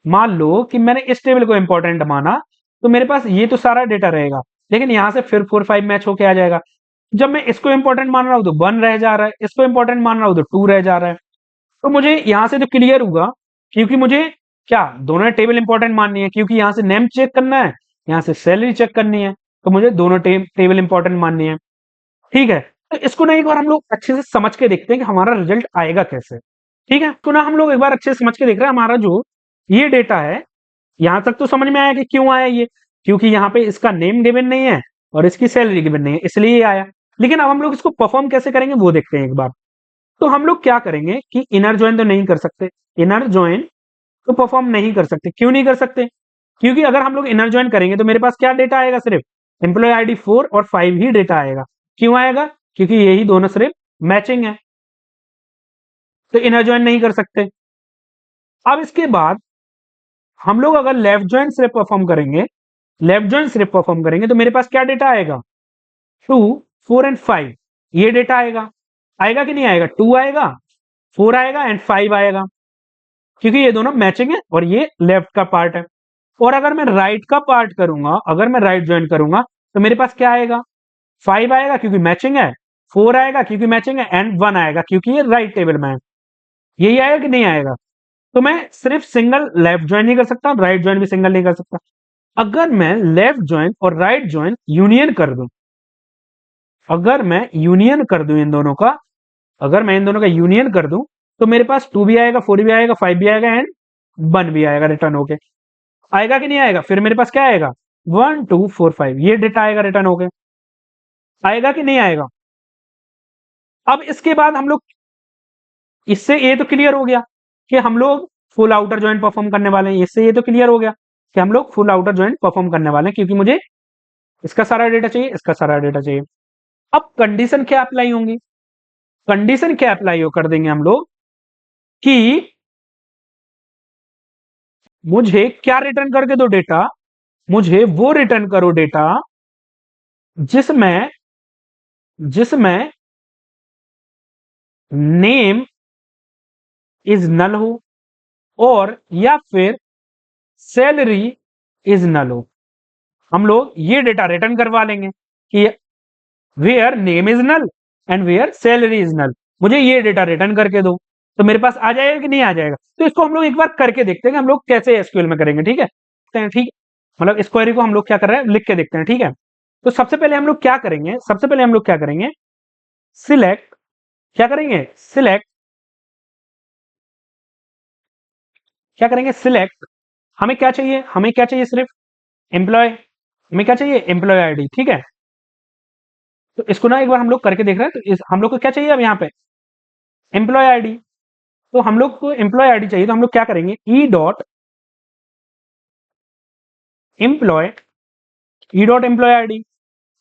मान लो कि मैंने इस टेबल को इंपॉर्टेंट माना, तो मेरे पास ये तो सारा डेटा रहेगा, लेकिन यहां से फिर 4 5 मैच होके आ जाएगा। जब मैं इसको इंपॉर्टेंट मान रहा हूं तो 1 रह जा रहा है, इसको इंपॉर्टेंट मान रहा हूं तो 2 रह जा रहा है। तो मुझे यहां से तो क्लियर हुआ, क्योंकि मुझे क्या दोनों टेबल इंपॉर्टेंट माननी है, क्योंकि यहां से नेम चेक करना है, यहां से सैलरी चेक करनी है, तो मुझे दोनों टेबल इंपॉर्टेंट माननी है, ठीक है। तो इसको ना एक बार हम लोग अच्छे से समझ के देखते हैं कि हमारा रिजल्ट आएगा कैसे, ठीक है। तो ना हम लोग एक बार अच्छे से समझ के देख रहे हैं हमारा जो ये डेटा है, यहां तक तो समझ में आया कि क्यों आया ये, क्योंकि यहाँ पे इसका नेम गिवन नहीं है और इसकी सैलरी गिवन नहीं है, इसलिए ये आया। लेकिन अब हम लोग इसको परफॉर्म कैसे करेंगे वो देखते हैं एक बार। तो हम लोग क्या करेंगे कि इनर ज्वाइन तो नहीं कर सकते, इनर ज्वाइन तो परफॉर्म नहीं कर सकते। क्यों नहीं कर सकते, क्योंकि अगर हम लोग इनर ज्वाइन करेंगे तो मेरे पास क्या डेटा आएगा, सिर्फ एम्प्लॉय आईडी 4 और 5 ही डेटा आएगा। क्यों आएगा, क्योंकि यही दोनों सिर्फ मैचिंग है, तो इनर ज्वाइन नहीं कर सकते। अब इसके बाद हम लोग अगर लेफ्ट ज्वाइन सिर्फ परफॉर्म करेंगे, लेफ्ट ज्वाइन सिर्फ परफॉर्म करेंगे, तो मेरे पास क्या डेटा आएगा, 2 4 एंड 5 ये डेटा आएगा। आएगा कि नहीं आएगा, 2 आएगा, 4 आएगा एंड 5 आएगा, क्योंकि ये दोनों मैचिंग है और ये लेफ्ट का पार्ट है। और अगर मैं राइट का पार्ट करूंगा, अगर मैं राइट ज्वाइन करूंगा, तो मेरे पास क्या आएगा, 5 आएगा क्योंकि मैचिंग है, 4 आएगा क्योंकि मैचिंग है, एंड 1 आएगा क्योंकि ये राइट टेबल में है। यही आएगा कि नहीं आएगा। तो मैं सिर्फ सिंगल लेफ्ट ज्वाइन नहीं कर सकता, राइट ज्वाइन भी सिंगल नहीं कर सकता। अगर मैं लेफ्ट ज्वाइन और राइट ज्वाइन यूनियन कर दूं, अगर मैं यूनियन कर दूं इन दोनों का, अगर मैं इन दोनों का यूनियन कर दूं, तो मेरे पास 2 भी आएगा, 4 भी आएगा, 5 भी आएगा एंड 1 भी आएगा रिटर्न होके। आएगा कि नहीं आएगा, फिर मेरे पास क्या आएगा, 1 2 4 5 ये डेटा आएगा रिटर्न होके। आएगा कि नहीं आएगा। अब इसके बाद हम लोग, इससे ये तो क्लियर हो गया कि हम लोग फुल आउटर ज्वाइंट परफॉर्म करने वाले हैं, इससे ये तो क्लियर हो गया कि हम लोग फुल आउटर ज्वाइंट परफॉर्म करने वाले हैं, क्योंकि मुझे इसका सारा डेटा चाहिए, इसका सारा डेटा चाहिए। अब कंडीशन क्या अप्लाई होंगी, कंडीशन क्या अप्लाई हो कर देंगे हम लोग कि मुझे क्या रिटर्न करके दो डेटा, मुझे वो रिटर्न करो डेटा जिसमें जिसमें नेम इज नल हो और या फिर सैलरी इज नल हो। हम लोग ये डेटा रिटर्न करवा लेंगे कि where name is null and where salary is null, मुझे ये डेटा रिटर्न करके दो। तो मेरे पास आ जाएगा कि नहीं आ जाएगा? तो इसको हम लोग एक बार करके देखते हैं कि हम लोग कैसे एसक्यूएल में करेंगे, ठीक है? ठीक, मतलब इस क्वेरी को हम लोग क्या कर रहे हैं, लिख के देखते हैं, ठीक है? तो सबसे पहले हम लोग क्या करेंगे, सबसे पहले हम लोग क्या करेंगे, सिलेक्ट, क्या करेंगे, सिलेक्ट, क्या करेंगे, सिलेक्ट, हमें क्या चाहिए, हमें क्या चाहिए, सिर्फ एम्प्लॉय, हमें क्या चाहिए, एम्प्लॉय आईडी, ठीक है? तो इसको ना एक बार हम लोग करके देख रहे हैं, तो हम लोग को क्या चाहिए अब यहाँ पे, एम्प्लॉय आईडी। तो हम लोग को एम्प्लॉय आईडी चाहिए, तो हम लोग क्या करेंगे, E dot employee, E dot employee ID.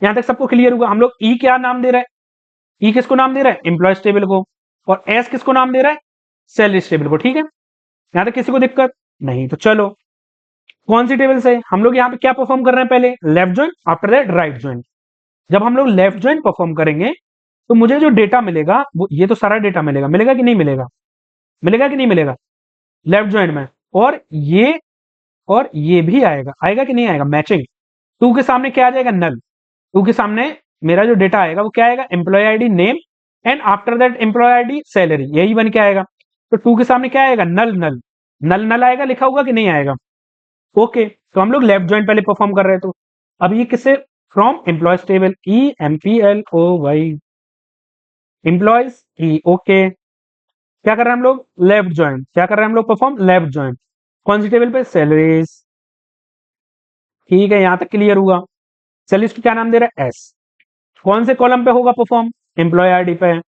यहां तक सबको क्लियर होगा? हम लोग ई क्या नाम दे रहे हैं, ई किसको नाम दे रहा है, एम्प्लॉय टेबल को, और एस किसको नाम दे रहा है, सैलरी टेबल को, ठीक है? यहां तक किसी को दिक्कत नहीं? तो चलो, कौन सी टेबल से हम लोग यहाँ पे क्या परफॉर्म कर रहे हैं, पहले left join, after that right join. जब हम लोग लेफ्ट ज्वाइन परफॉर्म करेंगे तो मुझे जो डेटा मिलेगा वो ये तो सारा डेटा मिलेगा, मिलेगा कि नहीं मिलेगा, मिलेगा कि नहीं मिलेगा लेफ्ट ज्वाइन में, और ये भी आएगा, आएगा कि नहीं आएगा, मैचिंग। टू के सामने क्या आ जाएगा, नल। टू के सामने मेरा जो डेटा आएगा वो क्या आएगा, employee ID name and after that employee ID salary, यही बन के आएगा। तो टू के सामने क्या आएगा, नल नल, नल नल आएगा, लिखा होगा कि नहीं आएगा? ओके, तो हम लोग लेफ्ट ज्वाइन पहले परफॉर्म कर रहे हैं, तो अब ये किससे, from employees table, E M P L O Y, employees E, okay. क्या कर रहे हैं हम लोग, लेफ्ट ज्वाइन, क्या कर रहे हैं हम लोग, परफॉर्म लेफ्ट ज्वाइन, कौन सी टेबल पे, सैलरीज, ठीक है? यहां तक क्लियर हुआ? सैलरीज को क्या नाम दे रहा है, एस, कौन से कॉलम पे होगा परफॉर्म, एम्प्लॉय आईडी पे।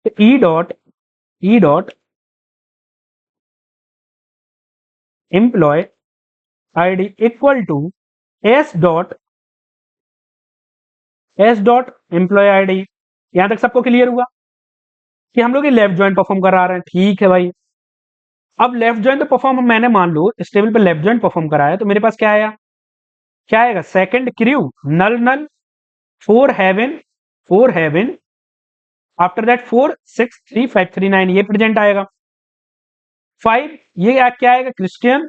तो E dot employee ID equal to S dot employee ID. यहां तक सबको क्लियर हुआ कि हम लोग ये लेफ्ट ज्वाइन परफॉर्म करा रहे हैं, ठीक है भाई? अब लेफ्ट ज्वाइन तो परफॉर्म मैंने मान लो इस टेबल पे लेफ्ट ज्वाइन परफॉर्म कराया, तो मेरे पास क्या आया, क्या आएगा, second crew null null, four heaven after that 463539, ये प्रेजेंट आएगा। 5 ये क्या आएगा, क्रिश्चियन,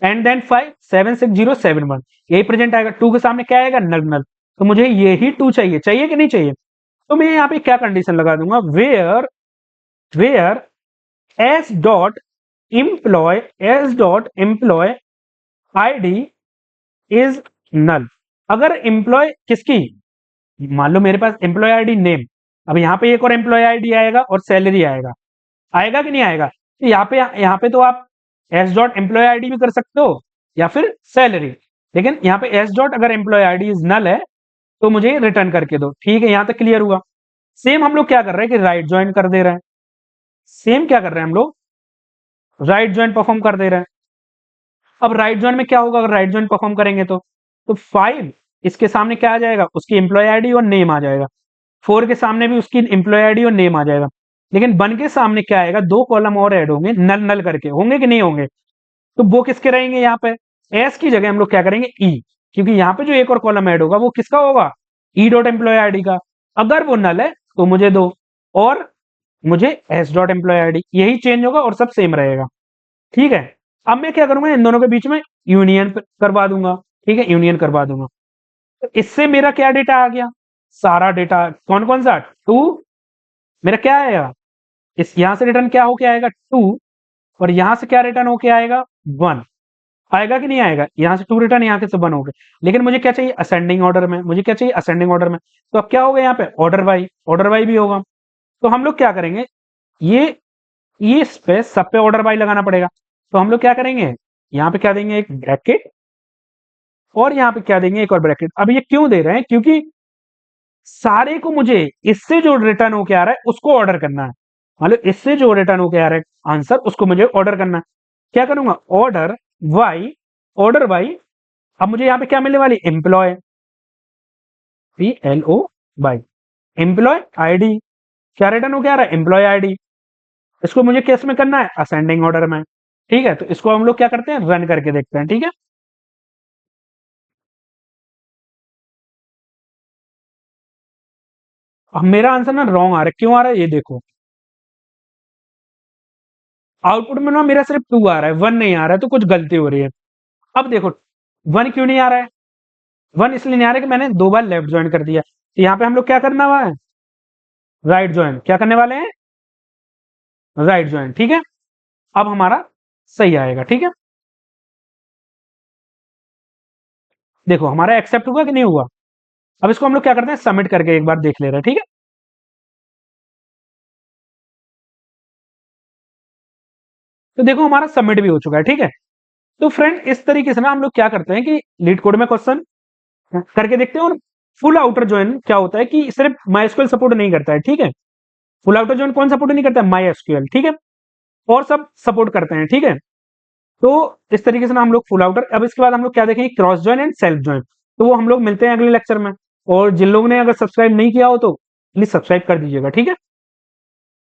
एंड देन 576071, यही प्रेजेंट आएगा। 2 के सामने क्या आएगा, नल नल, तो मुझे यही 2 चाहिए, चाहिए कि नहीं चाहिए? तो मैं यहाँ पे क्या कंडीशन लगा दूंगा, where where S dot employee ID is null. अगर एम्प्लॉय किसकी, मान लो मेरे पास एम्प्लॉय आईडी नेम, अब यहाँ पे एक और एम्प्लॉय आईडी आएगा और सैलरी आएगा, आएगा कि नहीं आएगा? तो यहाँ पे तो आप एस डॉट एम्प्लॉय आईडी भी कर सकते हो या फिर सैलरी, लेकिन यहाँ पे एस डॉट अगर एम्प्लॉय आईडी इज नल है तो मुझे रिटर्न करके दो, ठीक है? यहाँ तक क्लियर हुआ? सेम हम लोग क्या कर रहे हैं कि राइट ज्वाइन कर दे रहे हैं, सेम क्या कर रहे हैं हम लोग, राइट ज्वाइन परफॉर्म कर दे रहे हैं। अब राइट ज्वाइन में क्या होगा, अगर राइट ज्वाइन परफॉर्म करेंगे तो 5 इसके सामने क्या आ जाएगा, उसकी एम्प्लॉय आईडी और नेम आ जाएगा। 4 के सामने भी उसकी एम्प्लॉय आईडी और नेम आ जाएगा। लेकिन 1 के सामने क्या आएगा, 2 कॉलम और ऐड होंगे, नल नल करके, होंगे कि नहीं होंगे? तो वो किसके रहेंगे, यहाँ पे एस की जगह हम लोग क्या करेंगे, ई, क्योंकि यहाँ पे जो एक और कॉलम ऐड होगा वो किसका होगा, ई डॉट एम्प्लॉय आईडी का। अगर वो नल है तो मुझे दो, और मुझे एस डॉट एम्प्लॉय आईडी, यही चेंज होगा और सब सेम रहेगा, ठीक है? अब मैं क्या करूंगा, इन दोनों के बीच में यूनियन करवा दूंगा, ठीक है? यूनियन करवा दूंगा, तो इससे मेरा क्या डेटा आ गया, सारा डेटा, कौन कौन सा, टू, मेरा क्या आएगा, इस यहां से रिटर्न क्या होके आएगा, टू, और यहां से क्या रिटर्न होके आएगा, वन, आएगा कि नहीं आएगा? यहां से टू रिटर्न, यहाँ के से वन हो गए। लेकिन मुझे क्या चाहिए, असेंडिंग ऑर्डर में, मुझे क्या चाहिए, असेंडिंग ऑर्डर में। तो अब क्या होगा यहाँ पे, ऑर्डर वाई भी होगा। तो हम लोग क्या करेंगे, ये इस पे सब पे ऑर्डर वाई लगाना पड़ेगा। तो हम लोग क्या करेंगे, यहाँ पे क्या देंगे, एक ब्रैकेट, और यहाँ पे क्या देंगे, एक और ब्रैकेट। अब ये क्यों दे रहे हैं, क्योंकि सारे को मुझे इससे जो रिटर्न होके आ रहा है उसको ऑर्डर करना है, मतलब इससे जो रिटर्न होके आ रहा है आंसर उसको मुझे ऑर्डर करना है। क्या करूंगा, ऑर्डर वाई। अब मुझे यहाँ पे क्या मिलने वाली, एम्प्लॉय, PLO एम्प्लॉय आईडी, क्या रिटर्न होके आ रहा है, एम्प्लॉय आईडी। इसको मुझे केस में करना है, असेंडिंग ऑर्डर में, ठीक है? तो इसको हम लोग क्या करते हैं, रन करके देखते हैं, ठीक है? अब मेरा आंसर ना रॉन्ग आ रहा है, क्यों आ रहा है ये देखो, आउटपुट में ना मेरा सिर्फ 2 आ रहा है, 1 नहीं आ रहा है, तो कुछ गलती हो रही है। अब देखो 1 क्यों नहीं आ रहा है, 1 इसलिए नहीं आ रहा कि मैंने 2 बार लेफ्ट ज्वाइन कर दिया। तो यहाँ पे हम लोग क्या करना हुआ है, राइट ज्वाइन। क्या करने वाले हैं, राइट ज्वाइन। ठीक है, अब हमारा सही आएगा। ठीक है, देखो हमारा एक्सेप्ट हुआ कि नहीं हुआ। अब इसको हम लोग क्या करते हैं, सबमिट करके एक बार देख ले रहे हैं। ठीक है, तो देखो हमारा सबमिट भी हो चुका है। ठीक है, तो फ्रेंड इस तरीके से ना हम लोग क्या करते हैं कि लीड कोड में क्वेश्चन करके देखते हैं। और फुल आउटर ज्वाइन क्या होता है कि सिर्फ माई सपोर्ट नहीं करता है। ठीक है, फुल आउटर ज्वाइन कौन सपोर्ट नहीं करता है, माई एसक्यूएल। ठीक है, और सब सपोर्ट करते हैं। ठीक है, तो इस तरीके से ना हम लोग फुल आउटर। अब इसके बाद हम लोग क्या देखेंगे, cross join and self join. तो वो हम लोग मिलते हैं अगले लेक्चर में। और जिन लोगों ने अगर सब्सक्राइब नहीं किया हो तो प्लीज सब्सक्राइब कर दीजिएगा। ठीक है।